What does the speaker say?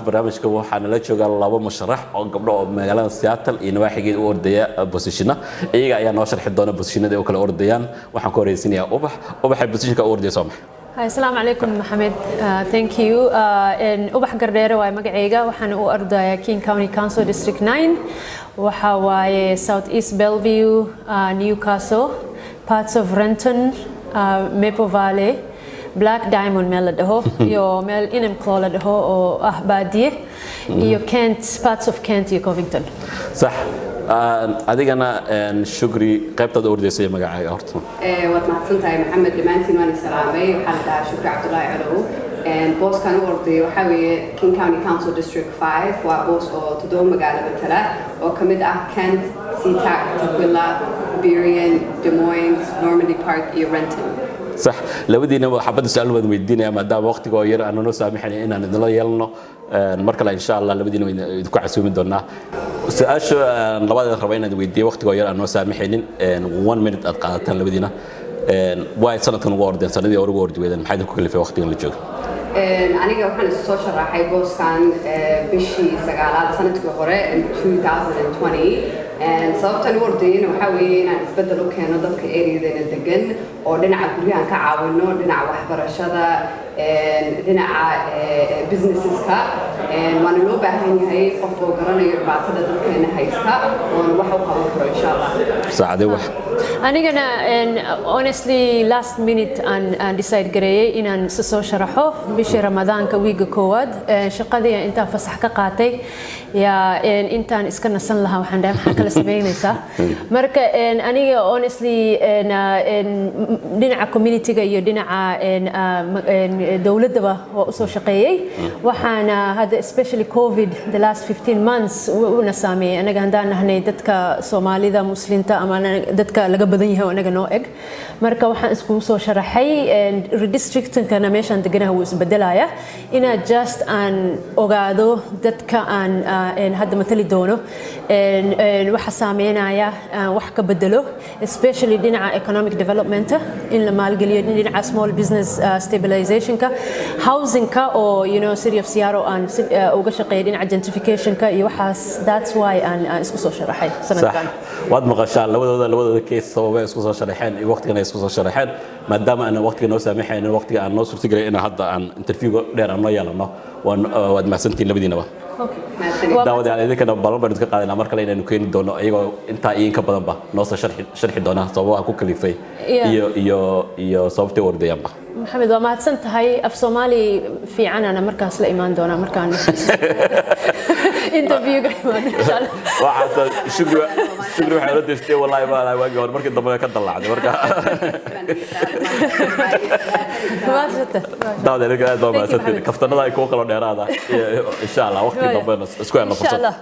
barnaamijka waxaana la joogaa laba musharax oo gabdho oo magaalada Seattle iyo nawaaxigeeda u ordaya position iyaga ayaa noo sharxi doona positionada ay kala ordayaan waxaan ku horeysinayaa ubax positionka u ordayso ma Hi, assalamu alaikum Mohammed. Thank you. Ubax Gardere waa magacayga waxaan u ordayaa King County Council District 9 waxa waaye South East Bellevue, Newcastle, parts of Renton, Maple Valley, Black Diamond meel la dhaho iyo meel Inamclaw la dhaho oo ah baadiye iyo Kent, parts of Kent iyo Covington. صح adigana shukri qaybtada ordaysay magacaaga horta waad mahadsantahay maxamed dhamaantiin waan salaamay waxaan dhahaa shukri cabdullaahi calow booskan u orday waxaa weeye King County Council District 5 waa boos oo toddoba magaalo matala oo ka mid ah Kent, Seatac, Tukwila, Burien, Des Moines, Normandy Park iyo Renton صح labadiina xabad su'aal wada weydiinaya maadaama waqtiga oo yar aan noo saamaxay inaan idin yeelno marka la insha Allah labadiina idin ku casuumi doonaa su'aasha labada raba inaan weydiiyo waqtiga oo yar aan noo saamaxaynin 1 minute aad qaadataan labadiina way sanadkan ugu ordeen sanadii ugu ordweedeen maxay idin ku kalifay waqtigan la joogo aniga waxaan isu soo sharaxay booskan bishii 9aad sanadkii hore 2020 sababtan u ordayeen waxa weeye inaan isbedel u keeno dadka areadeena degan oo dhinaca guryahan ka caawino dhinaca waxbarashada dhinaca businesseska waana loo baahan yahay qof oo garanayo dhibaatada dadkeena haysta oo wax u qaban karo insha Allah saacade wax anigana honestly last minute aan decide gareeyay inaan soo sharaxo bishii Ramadaanka wiiga koowaad shaqadii intaan fasax ka qaatay intaan iska nasan lahaa waxaan dhahay maxaa kala sameynaysaa marka aniga honestly dhinaca community-ga iyo dhinaca dawladaba waa usoo shaqeeyay waxaana hadda especially covid the last 15 months una saameeyay anaga handaan nahnay dadka Soomaalida Muslimta ama dadka laga badan yahay anaga noo eg marka waxaan isku soo sharaxay redistrictingkana meeshan deganaha wuu isbedelaya ina just aan ogaado dadka aan hadda matali doono waxa saameynaya wax ka bedelo especially dhinaca economic development in la maalgeliyo dhinaca small business stabilization ka housing ka oo city of Seattle aan uga shaqeeyay dhinaca gentrification ka iyo waxaas that's why aan isku soo sharaxay sanadkan waad maqashaan labadooda case sababay isku soo sharaxeen iyo waqtigan ay isku soo sharaxeen maadaama aan waqtiga noo saamaxayno waqtiga aan noo suurtagelay in hadda aan interview dheer aan noo yeelano waad mahadsantiin labadiinaba daawada aan idinkana balban ka qaadana mar kale inaynu keeni doono ayagoo intaa iyo ka badan ba noo soo sharxi doona sababaha ku kalifay iyo sababta ordayanba Mohammed waa mahadsan tahay af Soomaali fiican ana markaas la imaan doona markaan interview ga imaan insha Allah waxa shukri waxa la deystay wallahi baa waagi hor markii dambe ka dalacday marka daawada aad baa mahadsantiin kaftanada ay ku kala dheeraada insha Allah waqti dambe isku helno fursad